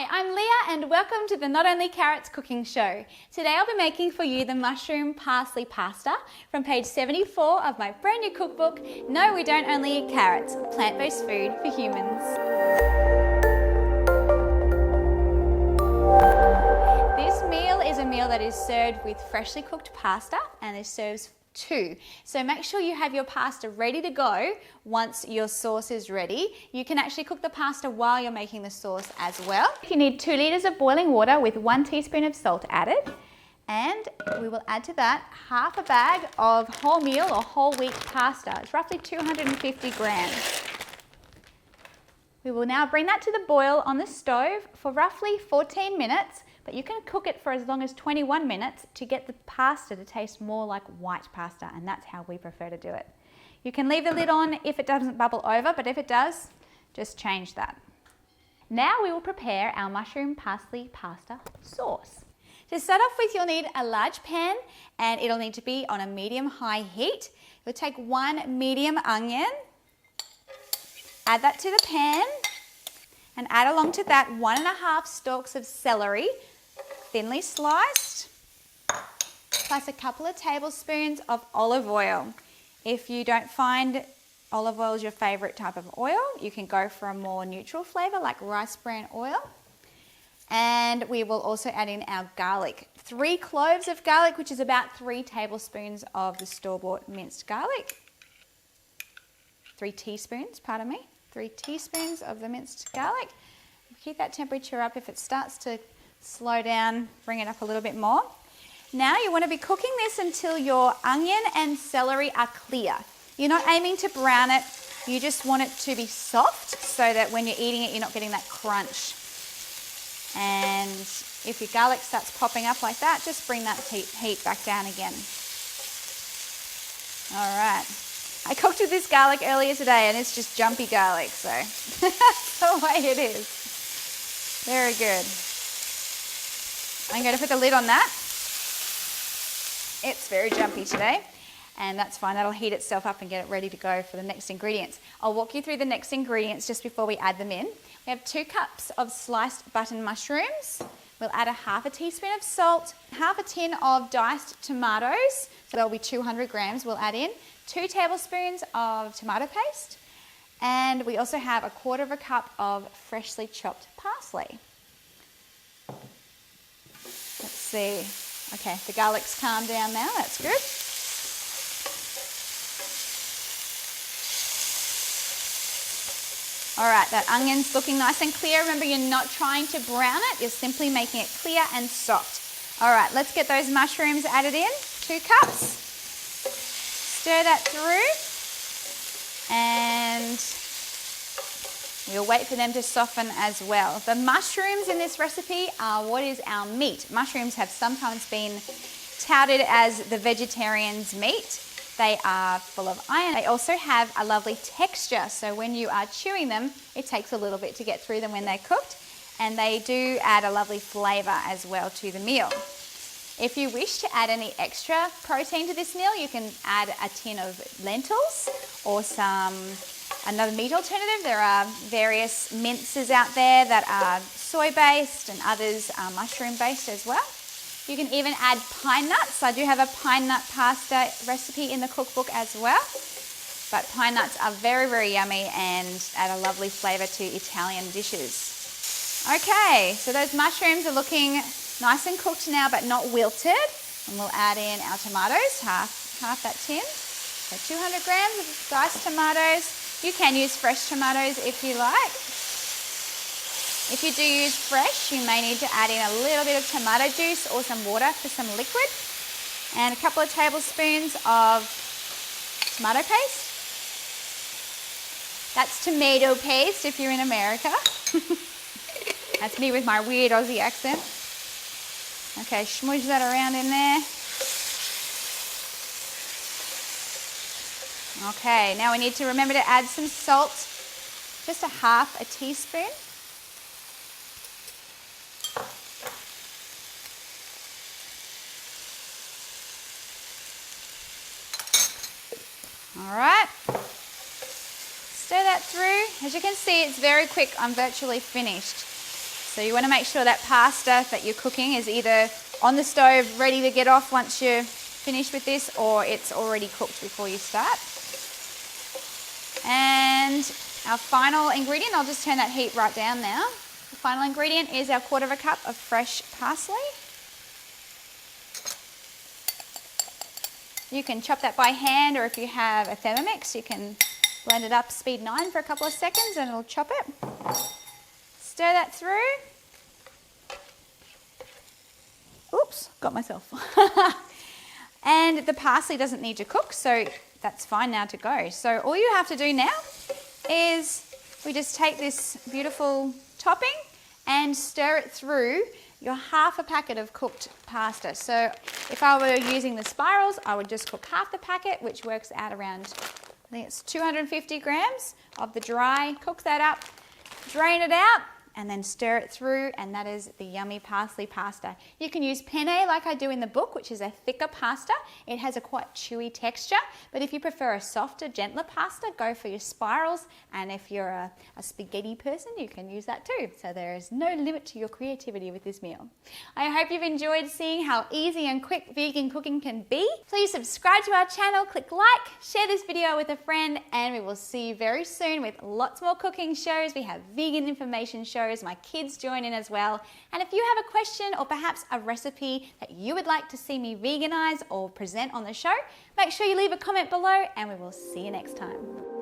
Hi, I'm Leah and welcome to the Not Only Carrots cooking show. Today I'll be making for you the mushroom parsley pasta from page 74 of my brand new cookbook, No, We Don't Only Eat Carrots, Plant-Based Food for Humans. This meal is a meal that is served with freshly cooked pasta and it serves two. So make sure you have your pasta ready to go once your sauce is ready. You can actually cook the pasta while you're making the sauce as well. You need 2 litres of boiling water with 1 teaspoon of salt added. And we will add to that half a bag of wholemeal or whole wheat pasta. It's roughly 250 grams. We will now bring that to the boil on the stove for roughly 14 minutes. But you can cook it for as long as 21 minutes to get the pasta to taste more like white pasta, and that's how we prefer to do it. You can leave the lid on if it doesn't bubble over, but if it does, just change that. Now we will prepare our mushroom parsley pasta sauce. To start off with, you'll need a large pan and it'll need to be on a medium-high heat. You'll take 1 medium onion, add that to the pan, and add along to that 1½ stalks of celery, thinly sliced, plus a couple of tablespoons of olive oil. If you don't find olive oil is your favourite type of oil, you can go for a more neutral flavour like rice bran oil. And we will also add in our garlic. 3 cloves of garlic, which is about 3 tablespoons of the store-bought minced garlic. 3 teaspoons, pardon me. 3 teaspoons of the minced garlic. Keep that temperature up. If it starts to slow down, bring it up a little bit more. Now you want to be cooking this until your onion and celery are clear. You're not aiming to brown it, you just want it to be soft so that when you're eating it, you're not getting that crunch. And if your garlic starts popping up like that, just bring that heat back down again. All right. I cooked with this garlic earlier today and it's just jumpy garlic, so that's the way it is. Very good. I'm going to put the lid on that. It's very jumpy today, and that's fine. That'll heat itself up and get it ready to go for the next ingredients. I'll walk you through the next ingredients just before we add them in. We have 2 cups of sliced button mushrooms. We'll add a ½ teaspoon of salt, half a tin of diced tomatoes, so there'll be 200 grams we'll add in, 2 tablespoons of tomato paste, and we also have a 1/4 cup of freshly chopped parsley. Let's see. Okay, the garlic's calmed down now, that's good. All right, that onion's looking nice and clear. Remember, you're not trying to brown it, you're simply making it clear and soft. All right, let's get those mushrooms added in, 2 cups. Stir that through and we'll wait for them to soften as well. The mushrooms in this recipe are what is our meat. Mushrooms have sometimes been touted as the vegetarian's meat. They are full of iron. They also have a lovely texture, so when you are chewing them, it takes a little bit to get through them when they're cooked, and they do add a lovely flavour as well to the meal. If you wish to add any extra protein to this meal, you can add a tin of lentils or another meat alternative. There are various minces out there that are soy-based and others are mushroom-based as well. You can even add pine nuts. I do have a pine nut pasta recipe in the cookbook as well. But pine nuts are very, very yummy and add a lovely flavour to Italian dishes. Okay, so those mushrooms are looking nice and cooked now, but not wilted. And we'll add in our tomatoes, half that tin. So 200 grams of diced tomatoes. You can use fresh tomatoes if you like. If you do use fresh, you may need to add in a little bit of tomato juice or some water for some liquid. And a couple of tablespoons of tomato paste. That's tomato paste if you're in America. That's me with my weird Aussie accent. Okay, smudge that around in there. Okay, now we need to remember to add some salt, just a ½ teaspoon. All right, stir that through. As you can see, it's very quick. I'm virtually finished. So you want to make sure that pasta that you're cooking is either on the stove ready to get off once you're finished with this, or it's already cooked before you start. And our final ingredient, I'll just turn that heat right down now. The final ingredient is our 1/4 cup of fresh parsley. You can chop that by hand, or if you have a Thermomix, you can blend it up speed 9 for a couple of seconds and it'll chop it. Stir that through. Oops, got myself. And the parsley doesn't need to cook, so that's fine now to go. So all you have to do now is we just take this beautiful topping and stir it through your 1/2 packet of cooked pasta. So if I were using the spirals, I would just cook half the packet, which works out around, I think it's 250 grams of the dry. Cook that up, drain it out, and then stir it through, and that is the yummy parsley pasta. You can use penne like I do in the book, which is a thicker pasta. It has a quite chewy texture, but if you prefer a softer, gentler pasta, go for your spirals, and if you're a spaghetti person, you can use that too. So there is no limit to your creativity with this meal. I hope you've enjoyed seeing how easy and quick vegan cooking can be. Please subscribe to our channel, click like, share this video with a friend, and we will see you very soon with lots more cooking shows. We have vegan information shows. My kids join in as well. And if you have a question or perhaps a recipe that you would like to see me veganize or present on the show, make sure you leave a comment below, and we will see you next time.